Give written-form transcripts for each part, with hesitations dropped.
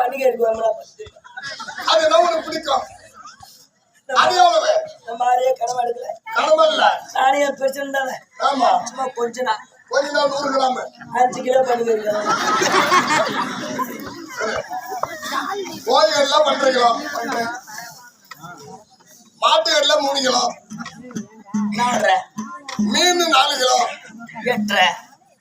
பண்டிகை இருக்குவாங்களா அது என்ன உனக்கு பிடிக்கும்? அது எவ்வளவு? இந்த மாதிரியே கடமை எடுக்கல கடமை இல்ல. நானே பிரச்சனை தானே. ஆமா சும்மா கொஞ்ச நாள் 100 கிராம் 5 கிலோ பண்டிகை இருக்கிறேன். கோழிகள்லாம் 1.5 கிலோ, மாட்டுகள்ல 3 கிலோ, 4.5, மீன் 4 கிலோ, 8.5,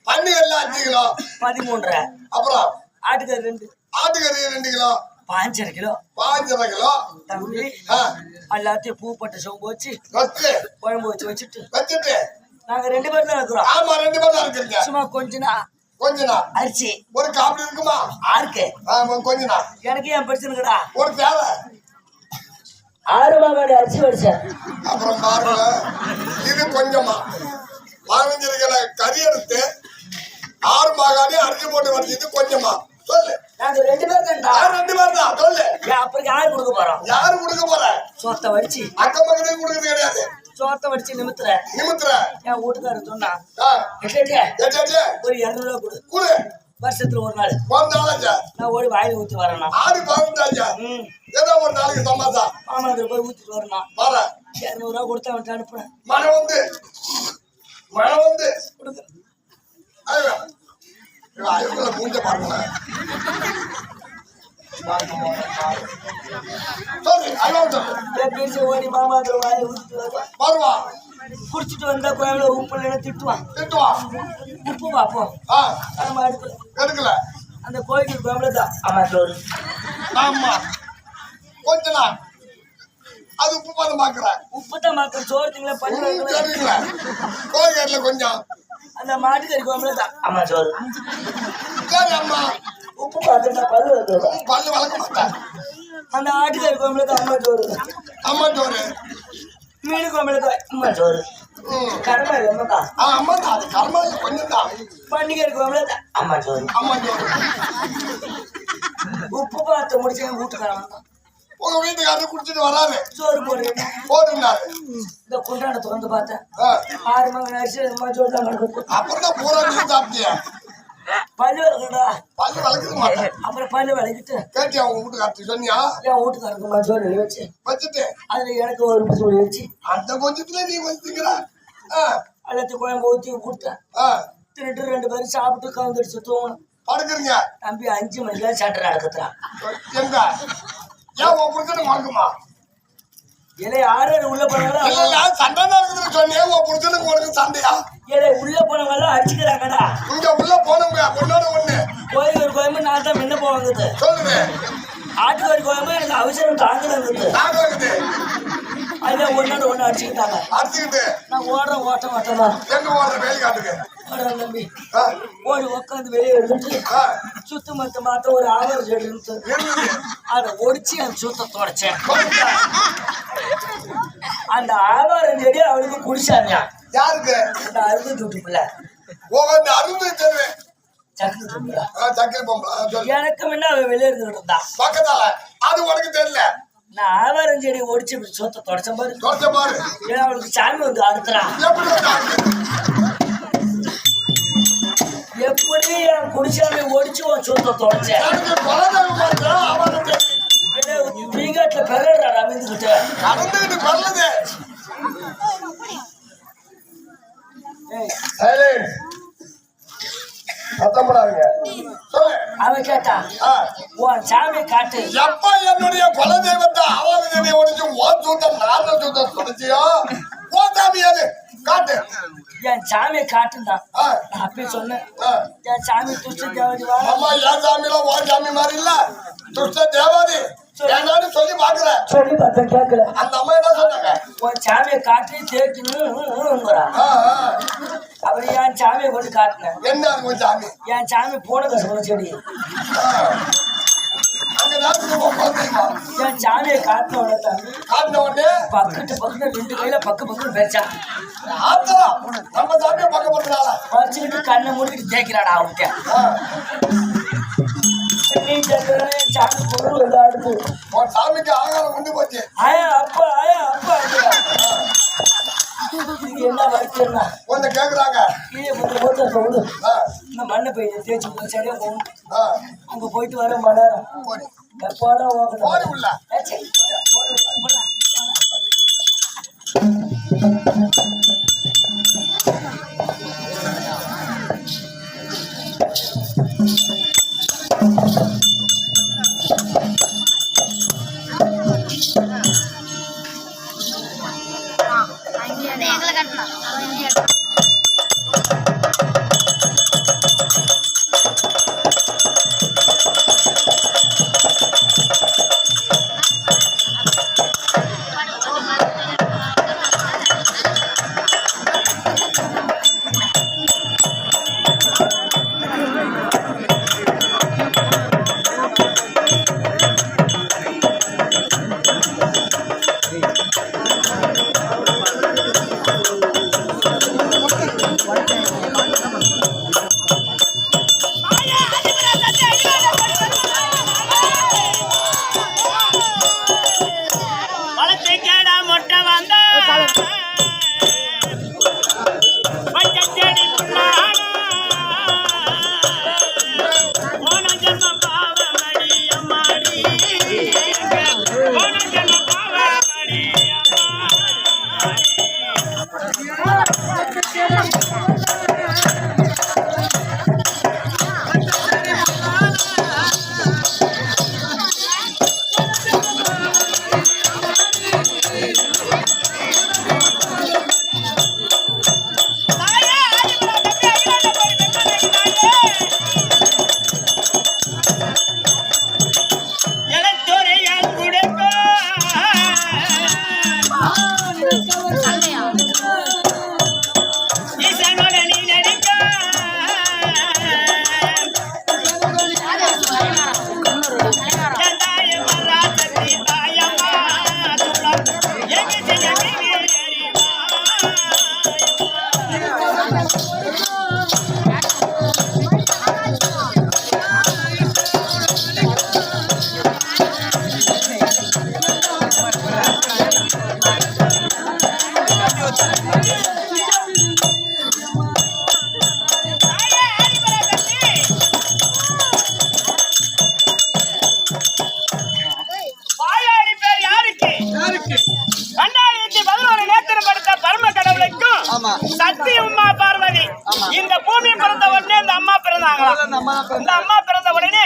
பன்னிகள்ல 5 கிலோ, 13.5, அப்புறம் ஆட்டுக்கறி 2, ஆட்டுக்கறி 2 கிலோ, 5.5 கிலோ, 5.5 கிலோ. தம்பி எல்லாத்தையும் பூ பட்டு சோம்பு வச்சு குழம்பு வச்சுட்டு நாங்க 2 பேர் தான் இருக்கிறோம். ஆமா 2 பேர் தான் இருக்கிறீங்க. சும்மா கொஞ்ச நாள் அரிசி ஒரு காப்பி இருக்குமா? ஆருக்கு கொஞ்ச நாள் எனக்கு ஏன் பிரச்சனைடா ஒரு தேவை 6 மாகாடி அரிசி வடிச்சேன். அப்புறம் பாருங்க இது கொஞ்சமா 15 கிலோ கறி எடுத்து 6 மாகாடி அரிசி போட்டு வடிச்சது கொஞ்சமா சொல்லு. நாங்க 2 பேர் தான்டா. 2 பேர் தான் சொல்லு. அப்புறம் யாரு கொடுக்க போறோம்? யாரு கொடுக்க போற? சோத்த வடிச்சு அக்கம் பக்கத்துக்கு கொடுக்கறது கிடையாது. சோத்த வடிச்சு நிமித்துற என் வீட்டுக்காரர் சொன்னா ஒரு 200 ரூபா கொடு வருஷத்துல ஒரு நாள் நான் ஓடி வாயில ஊத்தி வரேன்னா ஏதோ ஒரு நாளைக்கு சமாசா மாமாதிரி போய் ஊத்திட்டு வரேன்னா 200 ரூபா கொடுத்து அவன்ட்டு அனுப்புறேன். மழை வந்து கொடுக்க பூஞ்ச பாருங்க ஓடி மாமாதிரி வாயில ஊத்திட்டு வருவா. குடிச்சிட்டு வந்தா கோயில உப்பு இல்லைன்னா திட்டுவான். உப்பு பார்ப்போம் நம்ம எடுக்கல அந்த கோயிலுக்கு கோயில தான் ஆமா சோறு. ஆமா கொஞ்ச நாள் அது உப்பு பார்த்து பாக்குறேன். உப்பு தான் மாத்திர சோறு திங்களா பண்ணுவீங்களா? கோயில கொஞ்சம் அந்த மாட்டுக்கறி கோயில தான் ஆமா சோறு. சரி அம்மா உப்பு பார்த்துட்டா பல்லு வளர்க்க மாட்டேன். அந்த ஆட்டுக்கறி கோயில தான் அம்மா சோறு. அம்மா சோறு மீன் கோயில தான் அம்மா சோறு. கர்மா இல்லைம்மாக்கா அம்மா தான் அது கர்மா கொஞ்சம் தான். பண்டிகை கோயில தான் அம்மா சோறு. அம்மா சோறு உப்பு பார்த்து முடிச்சு வீட்டுக்காரன் உங்க வீட்டுக்காரர் குடிச்சிட்டு வராரு சோறு போட்டுருந்தாரு. இந்த குண்டான திறந்து பார்த்தேன் 6 மகன் அரிசி அம்மா சோறு தான் நடக்குது. அப்புறம் தான் பூரா நீ சாப்பிட்டியா? பல்லு வளர்க்கடா பல்லு வளர்க்க மாட்டேன். அப்புறம் பல்லு வளர்க்கிட்டு கேட்டியா உங்க வீட்டுக்காரத்து சொன்னியா? என் வீட்டுக்காரருக்கு சோறு வச்சுட்டு அதுல எனக்கு ஒரு சோறு வச்சு அந்த கொஞ்சத்துல நீ வச்சுக்கிற எல்லாத்தையும் குழம்பு ஊற்றி கொடுத்தேன். தின்னுட்டு 2 பேரும் சாப்பிட்டு கவுந்துடுச்சு தூங்கணும். படுக்குறீங்க தம்பி 5 மணிக்கெல்லாம் சட்டை நடக்குறான். எங்க ஏன் உன் புருஷனை மறக்குமா? இல்லை 6 உள்ள போனாலும் சண்டை நடக்குதுன்னு சொன்னியா? உன் புருஷனுக்கு உனக்கு சண்டையா? இல்லை உள்ள போனவங்க எல்லாம் அடிச்சுக்கிறாங்கடா. இங்க உள்ள போனவங்க பொண்ணோட ஒண்ணு கோயில் ஒரு கோயம்பு நான் தான் முன்ன போவாங்குது சொல்லுது. ஆட்டுக்கறி கோயம்பு எனக்கு அவசரம் தாங்குது. அதுதான் ஒன்னோட ஒண்ணு அடிச்சுக்கிட்டு நான் ஓடுறேன் ஓட்டமா எங்க ஓடுற வேலை காட்டுங்க ஓடுறேன் தம்பி. ஓடி உட்காந்து வெளியே எடுத்துட்டு சுத்து மாத்த ஒரு ஆவரம் இருந்து அதை ஒடிச்சு அந்த சுத்த தொடச்சேன். அந்த ஆவாரம் செடி அவளுக்கு குடிச்சாங்க. யாருக்கு? அந்த அருமை துட்டுக்குள்ள அருமை தருவேன் சக்கரை பொம்பளை எனக்கு முன்ன அவ வெளியே இருந்துகிட்டு இருந்தா பக்கத்தால. அது உனக்கு தெரியல. நான் ஆவாரம் செடி ஒடிச்சு சொத்த தொடச்ச பாரு. ஏன்னா அவளுக்கு சாமி வந்து அறுத்துறான். எப்படி என் குடிச்சாமி ஒடிச்சு உன் சொத்த தொடச்சேன். வீங்காட்டுல பெறா அமைந்துகிட்டு பரலுது. அவன் கேட்டான் உன் சாமி காட்டு. எப்ப என்னுடைய குல தெய்வத்தை ஆவாரத்தை ஒடிச்சு ஓன் சுத்த நாத சுத்த தொடச்சியோ ஓ சாமி அது காட்டு. என் சாமியை காட்டுந்தான். அப்படி சொன்னேன் என் சாமி துஷ்ட தேவதி. அம்மா என் சாமியில ஓ சாமி மாதிரி இல்ல துஷ்ட தேவாதி சொல்லி பாக்குறேன். சொல்லி பார்த்தேன் கேட்கல. அந்த அம்மா என்ன சொன்னாங்க? உன் சாமியை காட்டி தேய்க்கணும். அப்புறம் என் சாமியை கொண்டு காட்டினேன். என்ன உன் சாமி? என் சாமி போன கசம் செடி. என் சாமியை காட்டின உடனே பக்கத்து 2 கையில பக்கம் பேச்சான். நம்ம சாமியை பக்கப்படுறாள பறிச்சுக்கிட்டு கண்ணை மூடிக்கிட்டு தேய்க்கிறாடா அவன்கிட்ட. நீ சாமி பொருள் எல்லாடுது. சாமிக்கு ஆகாரம் கொண்டு போச்சு. ஆயா அப்பா என்ன வரைக்கும் கேக்குறாங்க. இந்த மண்ணை போய் தேய்ச்சி சரியா போகணும். ஆ, அங்க போயிட்டு வர மணி நேரம் போடு. எப்போட போடு உள்ள. சரி எங்களை கட்டலாம். சக்தி உமா பார்வதி இந்த பூமி பிறந்த உடனே இந்த அம்மா பிறந்தாங்களா? இந்த அம்மா பிறந்த உடனே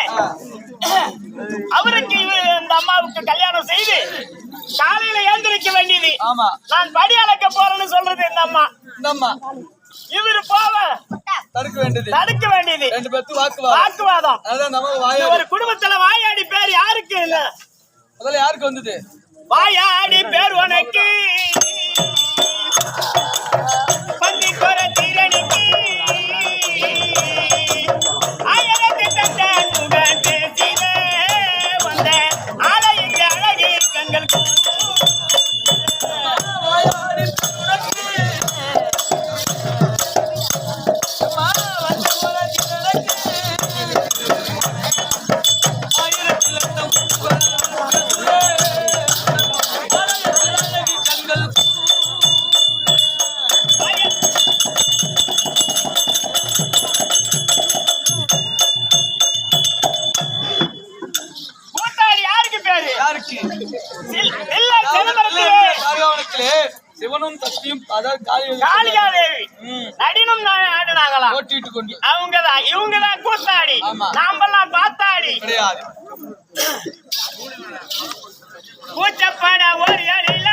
அவருக்கு இந்த அம்மாவுக்கு கல்யாணம் செய்து காலையில எழுந்திருக்க வேண்டியது. நான் படி அளக்க போறேன்னு சொல்றது இந்த அம்மா. இவரு போவ தடுக்க வேண்டியது. வாக்குவாதம். ஒரு குடும்பத்துல வாயாடி பேர் யாருக்கு இல்ல? யாருக்கு வந்தது? வாயாடி பேர் உனக்கு பந்தி கொர தீரணிக்கு ஆயிரத்தி தந்தாண்டுகள் பேசிட வந்த ஆலயங்க அழகு கண்கள் சிவனும் சக்தியும் காளிகாதேவி நடினும் ஆடினாங்களா? போட்டிட்டு கொண்டு அவங்கதான் இவங்கதான் கூத்தாடி, நாமெல்லாம் பார்த்தாடி கிடையாது. கூச்சப்பட ஒரு அடியில